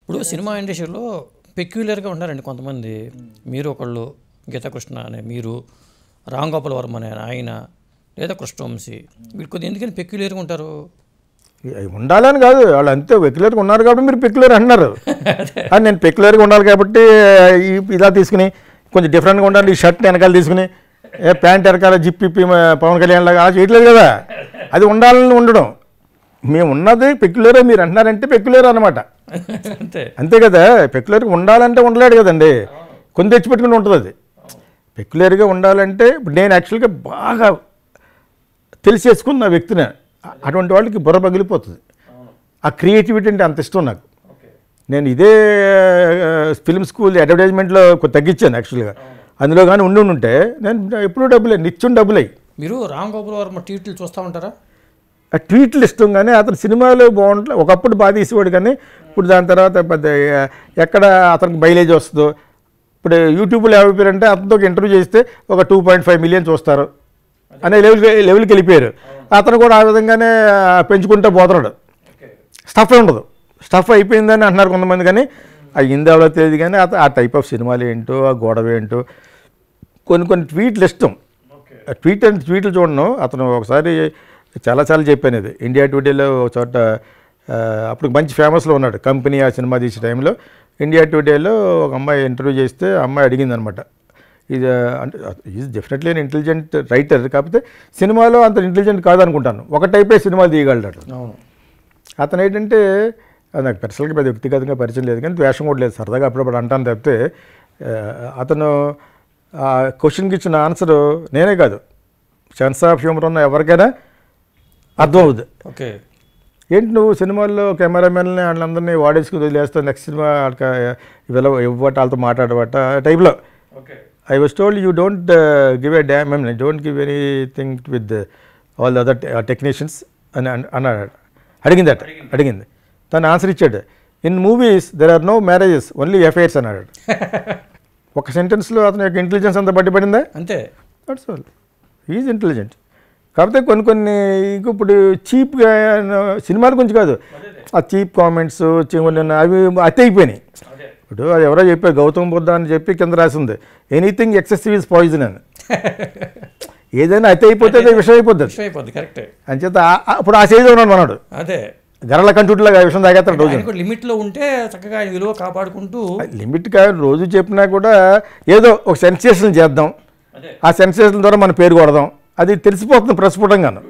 ఇప్పుడు సినిమా ఇండస్ట్రీలో పెక్యులర్గా ఉన్నారండి కొంతమంది. మీరు ఒకళ్ళు, గీతాకృష్ణ అనే మీరు, రామ్ గోపాల్ వర్మ అనే ఆయన, లేదా కృష్ణవంశీ, వీళ్ళు కొద్దిగా ఎందుకని పెక్యులర్గా ఉంటారు? ఉండాలని కాదు, వాళ్ళు అంతే పెక్యులర్గా ఉన్నారు కాబట్టి మీరు పెక్యులర్ అంటున్నారు. అది నేను పెక్యులర్గా ఉండాలి కాబట్టి ఇలా తీసుకుని కొంచెం డిఫరెంట్గా ఉండాలి, ఈ షర్ట్ని వెనకాల తీసుకుని ప్యాంట్ వెనకాల జిప్పి పవన్ కళ్యాణ్ లాగా అలా చేయట్లేదు కదా. అది ఉండాలని ఉండడం. మేము ఉన్నది పెక్యులరే మీరు అంటున్నారంటే పెక్యులర్ అనమాట. అంతే కదా. పెక్యులర్గా ఉండాలంటే ఉండలేడు కదండి, కొని తెచ్చిపెట్టుకుని ఉంటుంది. అది పెక్యులర్గా ఉండాలంటే ఇప్పుడు నేను యాక్చువల్గా బాగా తెలిసేసుకున్న వ్యక్తిని, అటువంటి వాళ్ళకి బుర్ర పగిలిపోతుంది. ఆ క్రియేటివిటీ అంటే అంత ఇష్టం నాకు. నేను ఇదే ఫిల్మ్ స్కూల్ అడ్వర్టైజ్మెంట్లో తగ్గించాను యాక్చువల్గా. అందులో కానీ ఉంటే నేను ఎప్పుడూ డబ్బులే, నిత్యం డబ్బులై. మీరు రామ్ గోపాల్ వర్మ ట్వీట్లు చూస్తూ ఉంటారా? ఆ ట్వీట్లు ఇష్టం, కానీ అతను సినిమాలు బాగుంటుంది. ఒకప్పుడు బాగా తీసేవాడు, కానీ ఇప్పుడు దాని తర్వాత పెద్ద ఎక్కడ అతనికి మైలేజ్ వస్తుందో. ఇప్పుడు యూట్యూబ్లో ఏమైపోయారంటే అతనితో ఒక ఇంటర్వ్యూ చేస్తే ఒక 2.5 మిలియన్ చూస్తారు అనే లెవెల్కి వెళ్ళిపోయారు. అతను కూడా ఆ విధంగానే పెంచుకుంటూ పోతున్నాడు. స్టఫ్ ఉండదు, స్టఫ్ అయిపోయిందని అంటున్నారు కొంతమంది, కానీ అయ్యింది ఎవరో తెలియదు. కానీ ఆ టైప్ ఆఫ్ సినిమాలు ఏంటో, ఆ గొడవ ఏంటో, కొన్ని ట్వీట్లు ఇష్టం. ట్వీట్లు చూడను. అతను ఒకసారి చాలా చెప్పాను, ఇది ఇండియా టుడేలో ఒక చోట, అప్పుడు మంచి ఫేమస్లో ఉన్నాడు కంపెనీ. ఆ సినిమా తీసే టైంలో ఇండియా టుడేలో ఒక అమ్మాయి ఇంటర్వ్యూ చేస్తే ఆ అమ్మాయి అడిగింది అనమాట, ఇది అంటే is definitely an intelligent writer, కాకపోతే సినిమాలో అంత ఇంటెలిజెంట్ కాదనుకుంటాను, ఒక టైపే సినిమాలు తీయగలడు. అతను ఏంటంటే నాకు పర్సనల్గా పెద్ద వ్యక్తిగతంగా పరిచయం లేదు, కానీ ద్వేషం కూడా లేదు, సరదాగా అప్పుడప్పుడు అంటాను తప్పితే. అతను ఆ క్వశ్చన్కి ఇచ్చిన ఆన్సరు నేనే కాదు, సెన్స్ ఆఫ్ హ్యూమర్ ఉన్న ఎవరికైనా అర్థం అవుతుంది. ఓకే, ఏంటి నువ్వు సినిమాల్లో కెమెరామెన్ని వాళ్ళందరినీ వాడేసుకుని వదిలేస్తావు, నెక్స్ట్ సినిమా ఇవ్వట వాళ్ళతో మాట్లాడబట్ట టైప్లో. I was told you don't give a damn, don't give anything with all the other technicians అని అన్నాడు. అడిగింది తను ఆన్సర్ ఇచ్చాడు, in movies there are no marriages, only affairs అన్నాడు. ఒక సెంటెన్స్లో అతని యొక్క ఇంటెలిజెన్స్ అంతా బట్టిపడిందా? అంతే. That's all, is intelligent. కాకపోతే కొన్ని ఇప్పుడు చీప్గా సినిమాల గురించి కాదు, ఆ చీప్ కామెంట్స్ అవి అతి అయిపోయినాయి. ఇప్పుడు అది ఎవరో చెప్పారు, గౌతమ్ బుద్ధ అని చెప్పి కింద రాసింది, ఎనీథింగ్ ఎక్సెసివ్ ఈజ్ పాయిజన్ అని. ఏదైనా అతి అయిపోతే అది విషయం అయిపోతుంది. కరెక్టే. అంచేత అప్పుడు ఆ స్టేజ్ ఉన్నాడు మనడు, అదే గరళ కంచుట్లాగా విషయం తాగేస్తాడు రోజు. లిమిట్లో ఉంటే చక్కగా విలువ కాపాడుకుంటూ, లిమిట్ కాదు రోజు చెప్పినా కూడా ఏదో ఒక సెన్సేషన్ చేద్దాం, ఆ సెన్సేషన్ ద్వారా మన పేరు కొడదాం, అది తెలిసిపోతుంది ప్రస్ఫుటంగాను.